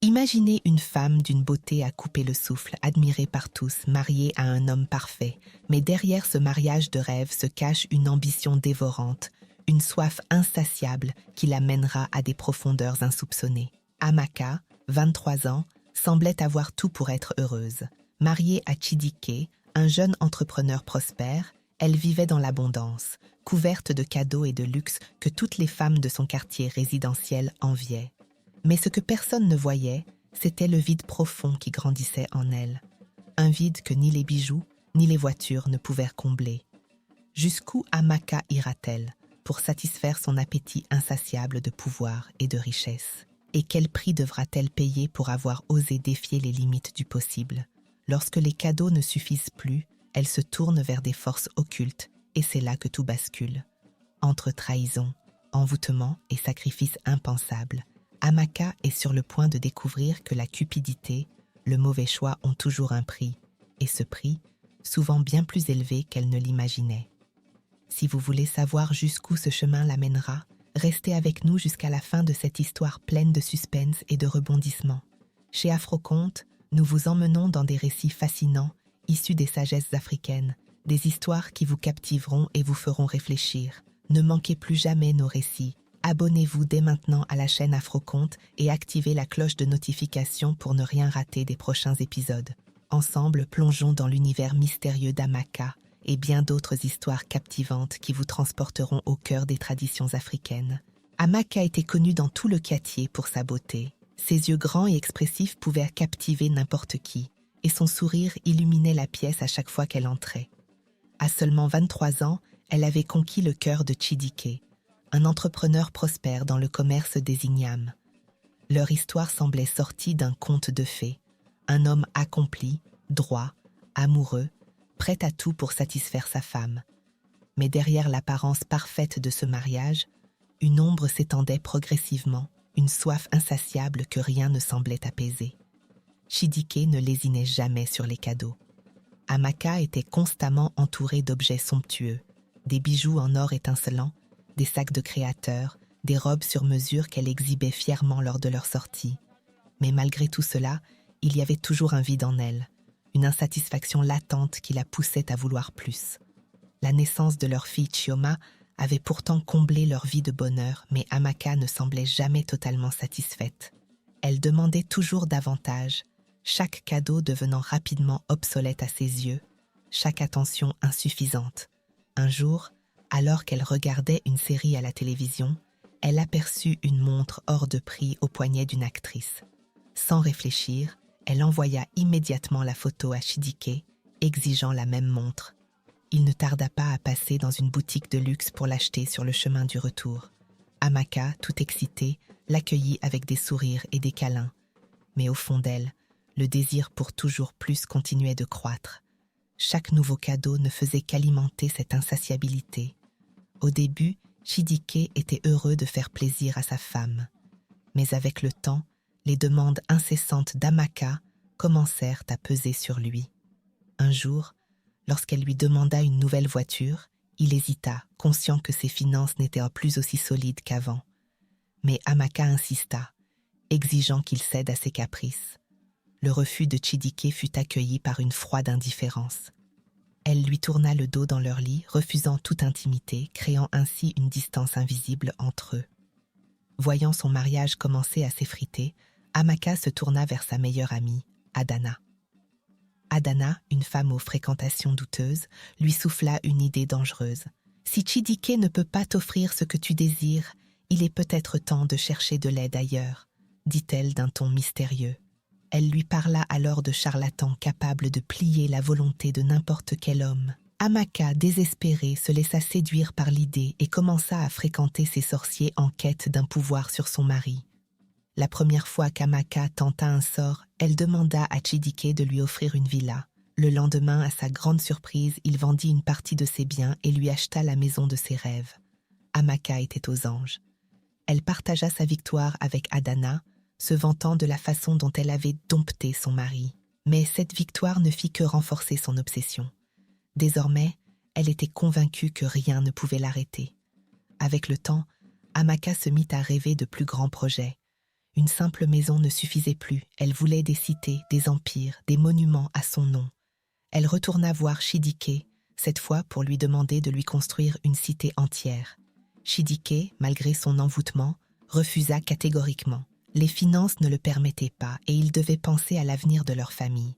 Imaginez une femme d'une beauté à couper le souffle, admirée par tous, mariée à un homme parfait. Mais derrière ce mariage de rêve se cache une ambition dévorante, une soif insatiable qui la mènera à des profondeurs insoupçonnées. Amaka, 23 ans, semblait avoir tout pour être heureuse. Mariée à Chidike, un jeune entrepreneur prospère, elle vivait dans l'abondance, couverte de cadeaux et de luxe que toutes les femmes de son quartier résidentiel enviaient. Mais ce que personne ne voyait, c'était le vide profond qui grandissait en elle. Un vide que ni les bijoux, ni les voitures ne pouvaient combler. Jusqu'où Amaka ira-t-elle pour satisfaire son appétit insatiable de pouvoir et de richesse? Et quel prix devra-t-elle payer pour avoir osé défier les limites du possible? Lorsque les cadeaux ne suffisent plus, elle se tourne vers des forces occultes, et c'est là que tout bascule. Entre trahison, envoûtement et sacrifice impensable, Amaka est sur le point de découvrir que la cupidité, le mauvais choix ont toujours un prix, et ce prix, souvent bien plus élevé qu'elle ne l'imaginait. Si vous voulez savoir jusqu'où ce chemin l'amènera, restez avec nous jusqu'à la fin de cette histoire pleine de suspense et de rebondissements. Chez Afroconte, nous vous emmenons dans des récits fascinants, issus des sagesses africaines, des histoires qui vous captiveront et vous feront réfléchir. Ne manquez plus jamais nos récits. Abonnez-vous dès maintenant à la chaîne Afroconte et activez la cloche de notification pour ne rien rater des prochains épisodes. Ensemble, plongeons dans l'univers mystérieux d'Amaka et bien d'autres histoires captivantes qui vous transporteront au cœur des traditions africaines. Amaka était connue dans tout le quartier pour sa beauté. Ses yeux grands et expressifs pouvaient captiver n'importe qui, et son sourire illuminait la pièce à chaque fois qu'elle entrait. À seulement 23 ans, elle avait conquis le cœur de Chidike, un entrepreneur prospère dans le commerce des ignames. Leur histoire semblait sortie d'un conte de fées, un homme accompli, droit, amoureux, prêt à tout pour satisfaire sa femme. Mais derrière l'apparence parfaite de ce mariage, une ombre s'étendait progressivement, une soif insatiable que rien ne semblait apaiser. Chidike ne lésinait jamais sur les cadeaux. Amaka était constamment entourée d'objets somptueux, des bijoux en or étincelant, des sacs de créateurs, des robes sur mesure qu'elle exhibait fièrement lors de leur sortie. Mais malgré tout cela, il y avait toujours un vide en elle, une insatisfaction latente qui la poussait à vouloir plus. La naissance de leur fille Chioma avait pourtant comblé leur vie de bonheur, mais Amaka ne semblait jamais totalement satisfaite. Elle demandait toujours davantage, chaque cadeau devenant rapidement obsolète à ses yeux, chaque attention insuffisante. Un jour, alors qu'elle regardait une série à la télévision, elle aperçut une montre hors de prix au poignet d'une actrice. Sans réfléchir, elle envoya immédiatement la photo à Chidike, exigeant la même montre. Il ne tarda pas à passer dans une boutique de luxe pour l'acheter sur le chemin du retour. Amaka, tout excitée, l'accueillit avec des sourires et des câlins. Mais au fond d'elle, le désir pour toujours plus continuait de croître. Chaque nouveau cadeau ne faisait qu'alimenter cette insatiabilité. Au début, Chidike était heureux de faire plaisir à sa femme. Mais avec le temps, les demandes incessantes d'Amaka commencèrent à peser sur lui. Un jour, lorsqu'elle lui demanda une nouvelle voiture, il hésita, conscient que ses finances n'étaient plus aussi solides qu'avant. Mais Amaka insista, exigeant qu'il cède à ses caprices. Le refus de Chidike fut accueilli par une froide indifférence. Elle lui tourna le dos dans leur lit, refusant toute intimité, créant ainsi une distance invisible entre eux. Voyant son mariage commencer à s'effriter, Amaka se tourna vers sa meilleure amie, Adana. Adana, une femme aux fréquentations douteuses, lui souffla une idée dangereuse. « Si Chidike ne peut pas t'offrir ce que tu désires, il est peut-être temps de chercher de l'aide ailleurs, » dit-elle d'un ton mystérieux. Elle lui parla alors de charlatans capables de plier la volonté de n'importe quel homme. Amaka, désespérée, se laissa séduire par l'idée et commença à fréquenter ces sorciers en quête d'un pouvoir sur son mari. La première fois qu'Amaka tenta un sort, elle demanda à Chidike de lui offrir une villa. Le lendemain, à sa grande surprise, il vendit une partie de ses biens et lui acheta la maison de ses rêves. Amaka était aux anges. Elle partagea sa victoire avec Adana, se vantant de la façon dont elle avait dompté son mari. Mais cette victoire ne fit que renforcer son obsession. Désormais, elle était convaincue que rien ne pouvait l'arrêter. Avec le temps, Amaka se mit à rêver de plus grands projets. Une simple maison ne suffisait plus, elle voulait des cités, des empires, des monuments à son nom. Elle retourna voir Chidike, cette fois pour lui demander de lui construire une cité entière. Chidike, malgré son envoûtement, refusa catégoriquement. Les finances ne le permettaient pas et il devait penser à l'avenir de leur famille.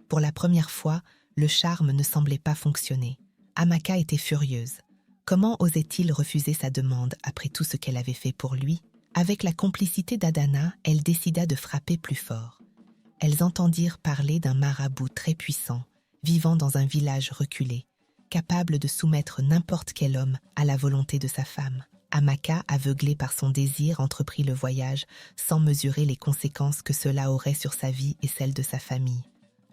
Pour la première fois, le charme ne semblait pas fonctionner. Amaka était furieuse. Comment osait-il refuser sa demande après tout ce qu'elle avait fait pour lui? Avec la complicité d'Adana, elle décida de frapper plus fort. Elles entendirent parler d'un marabout très puissant, vivant dans un village reculé, capable de soumettre n'importe quel homme à la volonté de sa femme. Amaka, aveuglée par son désir, entreprit le voyage sans mesurer les conséquences que cela aurait sur sa vie et celle de sa famille.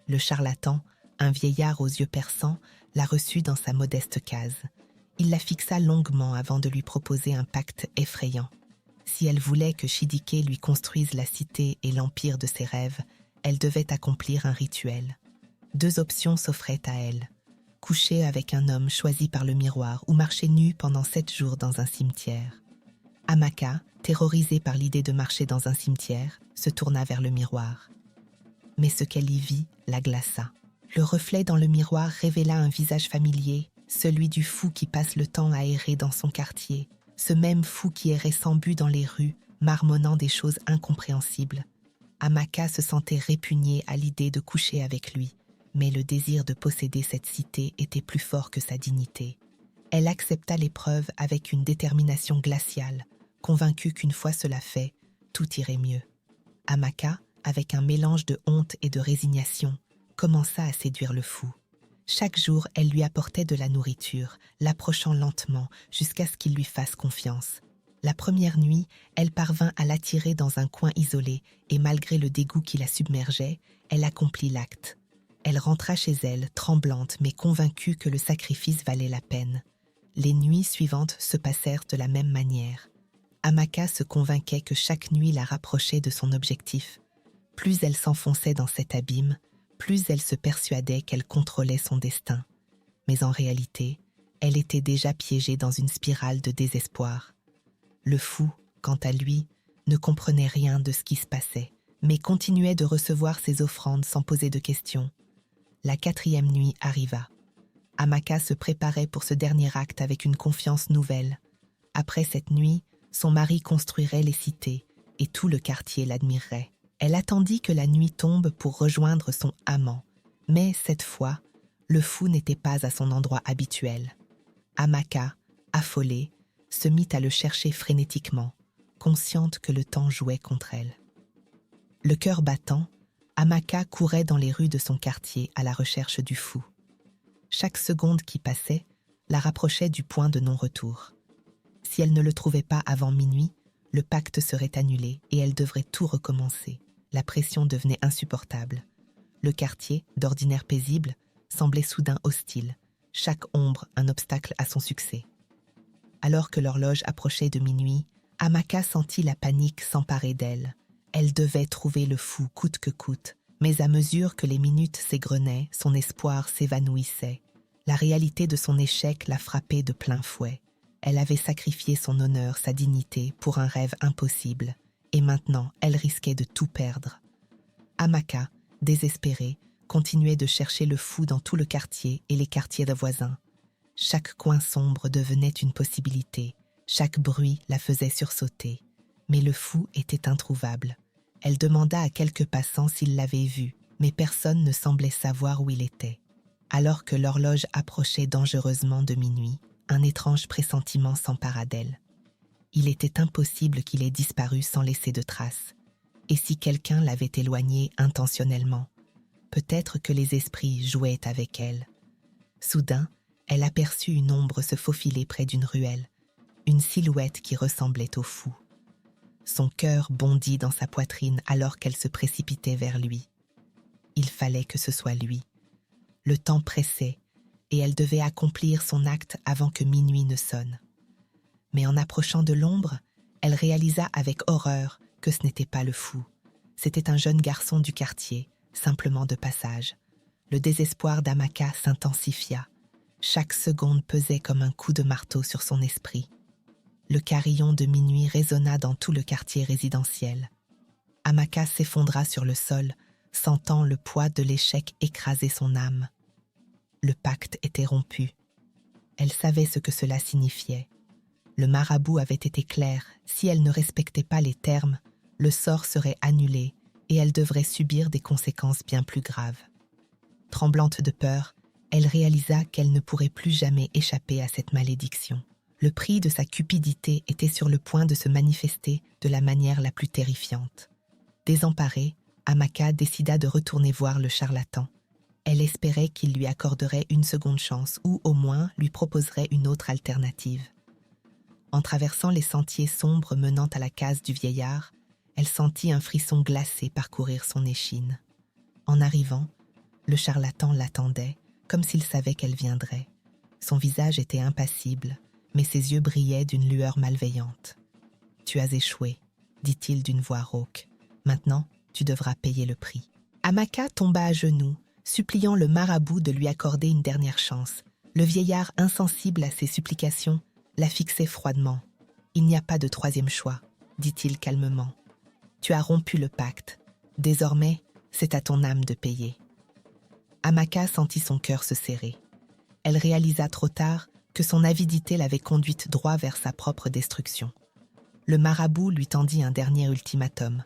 Le charlatan, un vieillard aux yeux perçants, la reçut dans sa modeste case. Il la fixa longuement avant de lui proposer un pacte effrayant. Si elle voulait que Chidike lui construise la cité et l'empire de ses rêves, elle devait accomplir un rituel. 2 options s'offraient à elle. Coucher avec un homme choisi par le miroir ou marcher nue pendant 7 jours dans un cimetière. Amaka, terrorisée par l'idée de marcher dans un cimetière, se tourna vers le miroir. Mais ce qu'elle y vit la glaça. Le reflet dans le miroir révéla un visage familier, celui du fou qui passe le temps à errer dans son quartier, ce même fou qui errait sans but dans les rues, marmonnant des choses incompréhensibles. Amaka se sentait répugnée à l'idée de coucher avec lui, mais le désir de posséder cette cité était plus fort que sa dignité. Elle accepta l'épreuve avec une détermination glaciale, convaincue qu'une fois cela fait, tout irait mieux. Amaka, avec un mélange de honte et de résignation, commença à séduire le fou. Chaque jour, elle lui apportait de la nourriture, l'approchant lentement jusqu'à ce qu'il lui fasse confiance. La première nuit, elle parvint à l'attirer dans un coin isolé et malgré le dégoût qui la submergeait, elle accomplit l'acte. Elle rentra chez elle, tremblante mais convaincue que le sacrifice valait la peine. Les nuits suivantes se passèrent de la même manière. Amaka se convainquait que chaque nuit la rapprochait de son objectif. Plus elle s'enfonçait dans cet abîme, plus elle se persuadait qu'elle contrôlait son destin. Mais en réalité, elle était déjà piégée dans une spirale de désespoir. Le fou, quant à lui, ne comprenait rien de ce qui se passait, mais continuait de recevoir ses offrandes sans poser de questions. La 4e nuit arriva. Amaka se préparait pour ce dernier acte avec une confiance nouvelle. Après cette nuit, son mari construirait les cités et tout le quartier l'admirerait. Elle attendit que la nuit tombe pour rejoindre son amant. Mais cette fois, le fou n'était pas à son endroit habituel. Amaka, affolée, se mit à le chercher frénétiquement, consciente que le temps jouait contre elle. Le cœur battant, Amaka courait dans les rues de son quartier à la recherche du fou. Chaque seconde qui passait la rapprochait du point de non-retour. Si elle ne le trouvait pas avant minuit, le pacte serait annulé et elle devrait tout recommencer. La pression devenait insupportable. Le quartier, d'ordinaire paisible, semblait soudain hostile, chaque ombre un obstacle à son succès. Alors que l'horloge approchait de minuit, Amaka sentit la panique s'emparer d'elle. Elle devait trouver le fou coûte que coûte, mais à mesure que les minutes s'égrenaient, son espoir s'évanouissait. La réalité de son échec la frappait de plein fouet. Elle avait sacrifié son honneur, sa dignité, pour un rêve impossible. Et maintenant, elle risquait de tout perdre. Amaka, désespérée, continuait de chercher le fou dans tout le quartier et les quartiers voisins. Chaque coin sombre devenait une possibilité, chaque bruit la faisait sursauter. Mais le fou était introuvable. Elle demanda à quelques passants s'ils l'avaient vu, mais personne ne semblait savoir où il était. Alors que l'horloge approchait dangereusement de minuit, un étrange pressentiment s'empara d'elle. Il était impossible qu'il ait disparu sans laisser de traces. Et si quelqu'un l'avait éloigné intentionnellement, peut-être que les esprits jouaient avec elle. Soudain, elle aperçut une ombre se faufiler près d'une ruelle, une silhouette qui ressemblait au fou. Son cœur bondit dans sa poitrine alors qu'elle se précipitait vers lui. Il fallait que ce soit lui. Le temps pressait et elle devait accomplir son acte avant que minuit ne sonne. Mais en approchant de l'ombre, elle réalisa avec horreur que ce n'était pas le fou. C'était un jeune garçon du quartier, simplement de passage. Le désespoir d'Amaka s'intensifia. Chaque seconde pesait comme un coup de marteau sur son esprit. Le carillon de minuit résonna dans tout le quartier résidentiel. Amaka s'effondra sur le sol, sentant le poids de l'échec écraser son âme. Le pacte était rompu. Elle savait ce que cela signifiait. Le marabout avait été clair, si elle ne respectait pas les termes, le sort serait annulé et elle devrait subir des conséquences bien plus graves. Tremblante de peur, elle réalisa qu'elle ne pourrait plus jamais échapper à cette malédiction. Le prix de sa cupidité était sur le point de se manifester de la manière la plus terrifiante. Désemparée, Amaka décida de retourner voir le charlatan. Elle espérait qu'il lui accorderait une seconde chance ou au moins lui proposerait une autre alternative. En traversant les sentiers sombres menant à la case du vieillard, elle sentit un frisson glacé parcourir son échine. En arrivant, le charlatan l'attendait, comme s'il savait qu'elle viendrait. Son visage était impassible, mais ses yeux brillaient d'une lueur malveillante. « Tu as échoué, » dit-il d'une voix rauque. « Maintenant, tu devras payer le prix. » Amaka tomba à genoux, suppliant le marabout de lui accorder une dernière chance. Le vieillard, insensible à ses supplications, la fixait froidement. « Il n'y a pas de troisième choix, » dit-il calmement. « Tu as rompu le pacte. Désormais, c'est à ton âme de payer. » Amaka sentit son cœur se serrer. Elle réalisa trop tard que son avidité l'avait conduite droit vers sa propre destruction. Le marabout lui tendit un dernier ultimatum.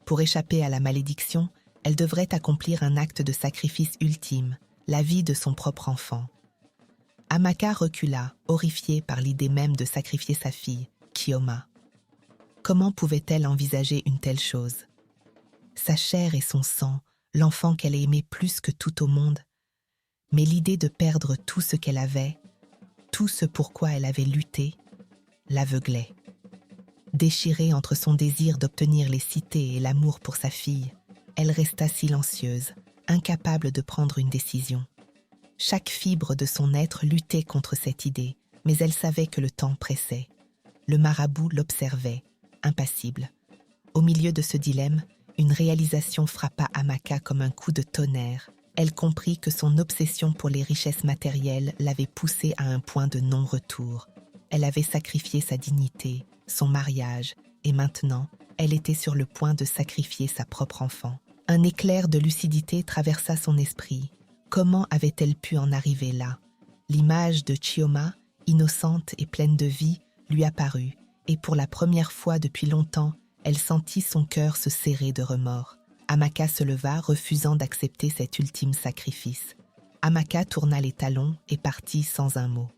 Pour échapper à la malédiction, elle devrait accomplir un acte de sacrifice ultime, la vie de son propre enfant. Amaka recula, horrifiée par l'idée même de sacrifier sa fille, Chioma. Comment pouvait-elle envisager une telle chose? Sa chair et son sang, l'enfant qu'elle aimait plus que tout au monde. Mais l'idée de perdre tout ce qu'elle avait, tout ce pourquoi elle avait lutté, l'aveuglait. Déchirée entre son désir d'obtenir les cités et l'amour pour sa fille, elle resta silencieuse, incapable de prendre une décision. Chaque fibre de son être luttait contre cette idée, mais elle savait que le temps pressait. Le marabout l'observait, impassible. Au milieu de ce dilemme, une réalisation frappa Amaka comme un coup de tonnerre. Elle comprit que son obsession pour les richesses matérielles l'avait poussée à un point de non-retour. Elle avait sacrifié sa dignité, son mariage, et maintenant, elle était sur le point de sacrifier sa propre enfant. Un éclair de lucidité traversa son esprit. Comment avait-elle pu en arriver là? L'image de Chioma, innocente et pleine de vie, lui apparut, et pour la première fois depuis longtemps, elle sentit son cœur se serrer de remords. Amaka se leva, refusant d'accepter cet ultime sacrifice. Amaka tourna les talons et partit sans un mot.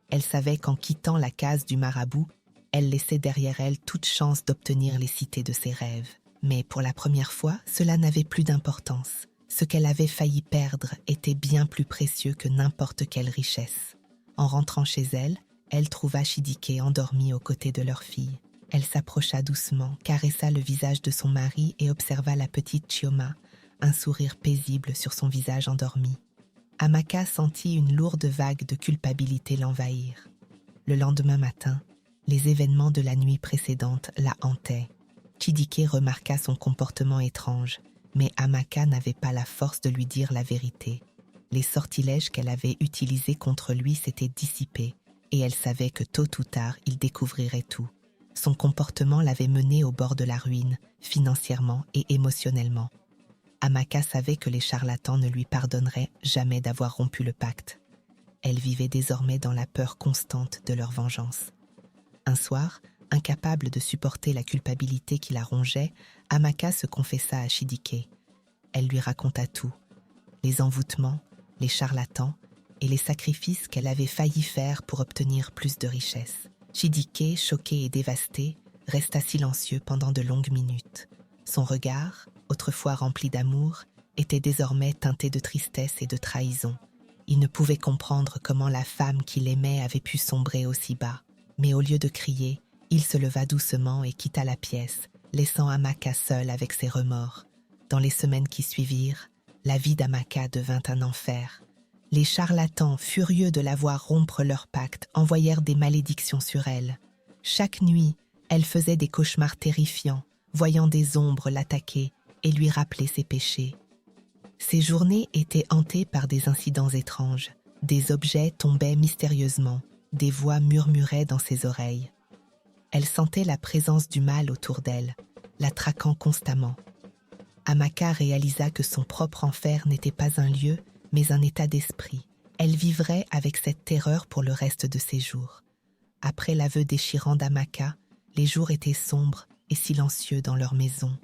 Elle savait qu'en quittant la case du marabout, elle laissait derrière elle toute chance d'obtenir les cités de ses rêves. Mais pour la première fois, cela n'avait plus d'importance. Ce qu'elle avait failli perdre était bien plus précieux que n'importe quelle richesse. En rentrant chez elle, elle trouva Chidike endormie aux côtés de leur fille. Elle s'approcha doucement, caressa le visage de son mari et observa la petite Chioma, un sourire paisible sur son visage endormi. Amaka sentit une lourde vague de culpabilité l'envahir. Le lendemain matin, les événements de la nuit précédente la hantaient. Chidike remarqua son comportement étrange, mais Amaka n'avait pas la force de lui dire la vérité. Les sortilèges qu'elle avait utilisés contre lui s'étaient dissipés, et elle savait que tôt ou tard, il découvrirait tout. Son comportement l'avait menée au bord de la ruine, financièrement et émotionnellement. Amaka savait que les charlatans ne lui pardonneraient jamais d'avoir rompu le pacte. Elle vivait désormais dans la peur constante de leur vengeance. Un soir, incapable de supporter la culpabilité qui la rongeait, Amaka se confessa à Chidike. Elle lui raconta tout, les envoûtements, les charlatans et les sacrifices qu'elle avait failli faire pour obtenir plus de richesses. Chidike, choqué et dévasté, resta silencieux pendant de longues minutes. Son regard, autrefois rempli d'amour, était désormais teinté de tristesse et de trahison. Il ne pouvait comprendre comment la femme qu'il aimait avait pu sombrer aussi bas. Mais au lieu de crier, il se leva doucement et quitta la pièce, laissant Amaka seule avec ses remords. Dans les semaines qui suivirent, la vie d'Amaka devint un enfer. Les charlatans, furieux de la voir rompre leur pacte, envoyèrent des malédictions sur elle. Chaque nuit, elle faisait des cauchemars terrifiants, voyant des ombres l'attaquer et lui rappeler ses péchés. Ses journées étaient hantées par des incidents étranges. Des objets tombaient mystérieusement, des voix murmuraient dans ses oreilles. Elle sentait la présence du mal autour d'elle, la traquant constamment. Amaka réalisa que son propre enfer n'était pas un lieu, mais un état d'esprit. Elle vivrait avec cette terreur pour le reste de ses jours. Après l'aveu déchirant d'Amaka, les jours étaient sombres et silencieux dans leur maison.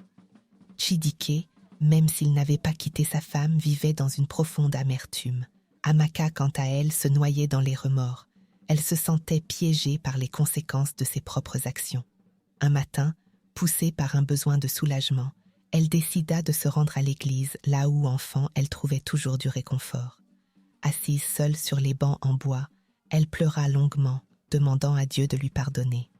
Chidike, même s'il n'avait pas quitté sa femme, vivait dans une profonde amertume. Amaka, quant à elle, se noyait dans les remords. Elle se sentait piégée par les conséquences de ses propres actions. Un matin, poussée par un besoin de soulagement, elle décida de se rendre à l'église, là où, enfant, elle trouvait toujours du réconfort. Assise seule sur les bancs en bois, elle pleura longuement, demandant à Dieu de lui pardonner.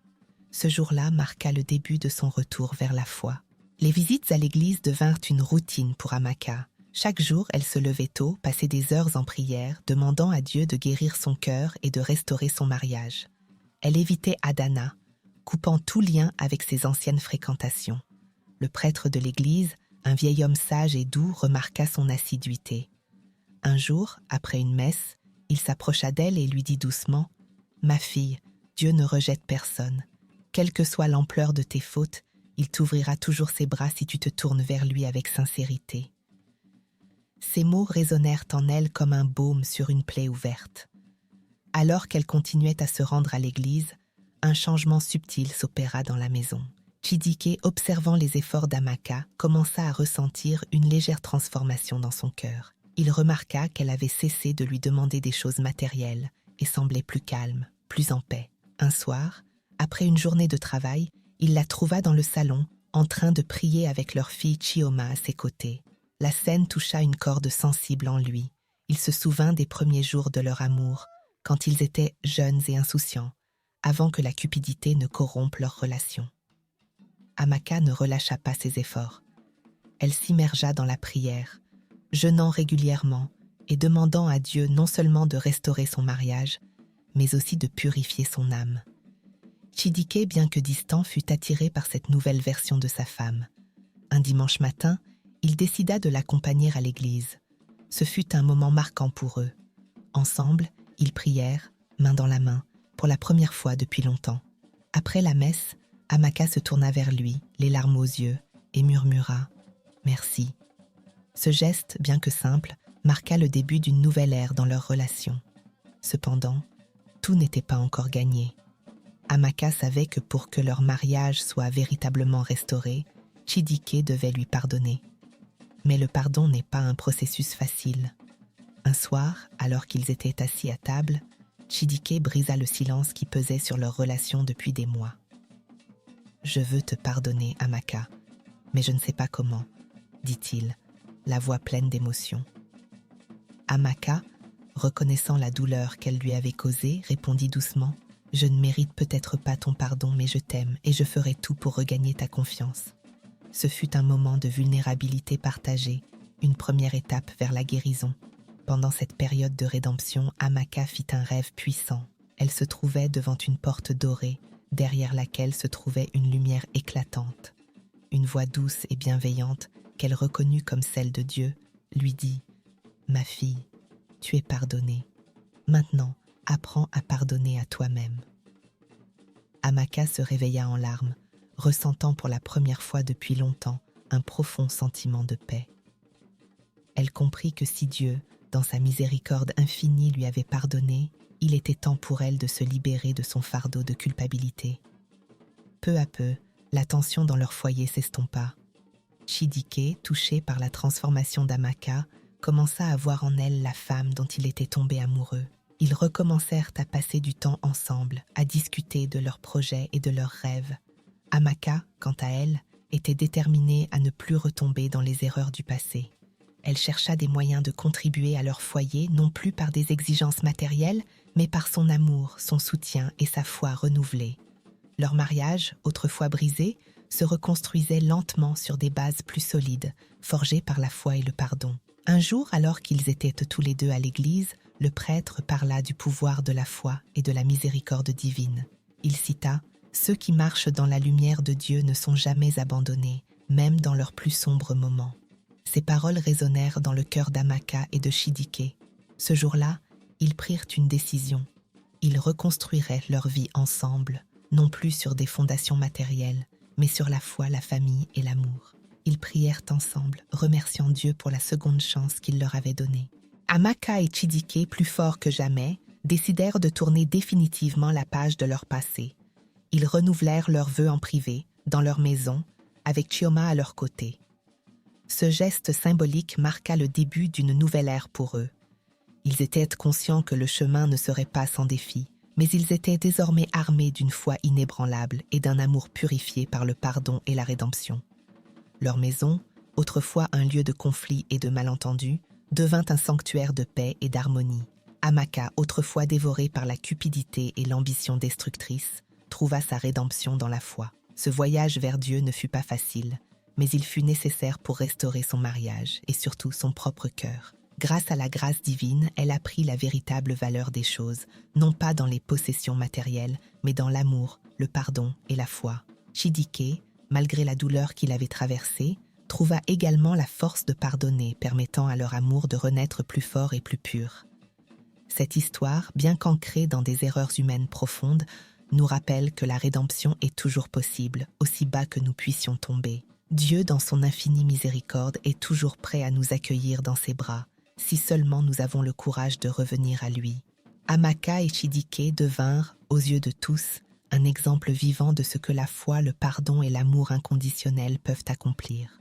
Ce jour-là marqua le début de son retour vers la foi. Les visites à l'église devinrent une routine pour Amaka. Chaque jour, elle se levait tôt, passait des heures en prière, demandant à Dieu de guérir son cœur et de restaurer son mariage. Elle évitait Adana, coupant tout lien avec ses anciennes fréquentations. Le prêtre de l'église, un vieil homme sage et doux, remarqua son assiduité. Un jour, après une messe, il s'approcha d'elle et lui dit doucement « Ma fille, Dieu ne rejette personne. Quelle que soit l'ampleur de tes fautes, il t'ouvrira toujours ses bras si tu te tournes vers lui avec sincérité. » Ces mots résonnèrent en elle comme un baume sur une plaie ouverte. Alors qu'elle continuait à se rendre à l'église, un changement subtil s'opéra dans la maison. Chidike, observant les efforts d'Amaka, commença à ressentir une légère transformation dans son cœur. Il remarqua qu'elle avait cessé de lui demander des choses matérielles et semblait plus calme, plus en paix. Un soir, après une journée de travail, il la trouva dans le salon, en train de prier avec leur fille Chioma à ses côtés. La scène toucha une corde sensible en lui. Il se souvint des premiers jours de leur amour, quand ils étaient jeunes et insouciants, avant que la cupidité ne corrompe leur relation. Amaka ne relâcha pas ses efforts. Elle s'immergea dans la prière, jeûnant régulièrement et demandant à Dieu non seulement de restaurer son mariage, mais aussi de purifier son âme. Chidike, bien que distant, fut attiré par cette nouvelle version de sa femme. Un dimanche matin, il décida de l'accompagner à l'église. Ce fut un moment marquant pour eux. Ensemble, ils prièrent, main dans la main, pour la première fois depuis longtemps. Après la messe, Amaka se tourna vers lui, les larmes aux yeux, et murmura « Merci ». Ce geste, bien que simple, marqua le début d'une nouvelle ère dans leur relation. Cependant, tout n'était pas encore gagné. Amaka savait que pour que leur mariage soit véritablement restauré, Chidike devait lui pardonner. Mais le pardon n'est pas un processus facile. Un soir, alors qu'ils étaient assis à table, Chidike brisa le silence qui pesait sur leur relation depuis des mois. « Je veux te pardonner, Amaka, mais je ne sais pas comment, » dit-il, la voix pleine d'émotion. Amaka, reconnaissant la douleur qu'elle lui avait causée, répondit doucement « Je ne mérite peut-être pas ton pardon, mais je t'aime et je ferai tout pour regagner ta confiance. » Ce fut un moment de vulnérabilité partagée, une première étape vers la guérison. Pendant cette période de rédemption, Amaka fit un rêve puissant. Elle se trouvait devant une porte dorée, derrière laquelle se trouvait une lumière éclatante. Une voix douce et bienveillante, qu'elle reconnut comme celle de Dieu, lui dit « Ma fille, tu es pardonnée. Maintenant, apprends à pardonner à toi-même. » Amaka se réveilla en larmes, ressentant pour la première fois depuis longtemps un profond sentiment de paix. Elle comprit que si Dieu, dans sa miséricorde infinie, lui avait pardonné, il était temps pour elle de se libérer de son fardeau de culpabilité. Peu à peu, la tension dans leur foyer s'estompa. Chidike, touché par la transformation d'Amaka, commença à voir en elle la femme dont il était tombé amoureux. Ils recommencèrent à passer du temps ensemble, à discuter de leurs projets et de leurs rêves. Amaka, quant à elle, était déterminée à ne plus retomber dans les erreurs du passé. Elle chercha des moyens de contribuer à leur foyer, non plus par des exigences matérielles, mais par son amour, son soutien et sa foi renouvelée. Leur mariage, autrefois brisé, se reconstruisait lentement sur des bases plus solides, forgées par la foi et le pardon. Un jour, alors qu'ils étaient tous les deux à l'église, le prêtre parla du pouvoir de la foi et de la miséricorde divine. Il cita « Ceux qui marchent dans la lumière de Dieu ne sont jamais abandonnés, même dans leurs plus sombres moments. » Ces paroles résonnèrent dans le cœur d'Amaka et de Chidike. Ce jour-là, ils prirent une décision. Ils reconstruiraient leur vie ensemble, non plus sur des fondations matérielles, mais sur la foi, la famille et l'amour. Ils prièrent ensemble, remerciant Dieu pour la seconde chance qu'il leur avait donnée. Amaka et Chidike, plus forts que jamais, décidèrent de tourner définitivement la page de leur passé. Ils renouvelèrent leurs vœux en privé, dans leur maison, avec Chioma à leur côté. Ce geste symbolique marqua le début d'une nouvelle ère pour eux. Ils étaient conscients que le chemin ne serait pas sans défis, mais ils étaient désormais armés d'une foi inébranlable et d'un amour purifié par le pardon et la rédemption. Leur maison, autrefois un lieu de conflit et de malentendus, devint un sanctuaire de paix et d'harmonie. Amaka, autrefois dévorée par la cupidité et l'ambition destructrice, trouva sa rédemption dans la foi. Ce voyage vers Dieu ne fut pas facile, mais il fut nécessaire pour restaurer son mariage et surtout son propre cœur. Grâce à la grâce divine, elle apprit la véritable valeur des choses, non pas dans les possessions matérielles, mais dans l'amour, le pardon et la foi. Chidike, malgré la douleur qu'il avait traversée, trouva également la force de pardonner, permettant à leur amour de renaître plus fort et plus pur. Cette histoire, bien qu'ancrée dans des erreurs humaines profondes, nous rappelle que la rédemption est toujours possible, aussi bas que nous puissions tomber. Dieu, dans son infinie miséricorde, est toujours prêt à nous accueillir dans ses bras, si seulement nous avons le courage de revenir à lui. Amaka et Chidike devinrent, aux yeux de tous, un exemple vivant de ce que la foi, le pardon et l'amour inconditionnel peuvent accomplir.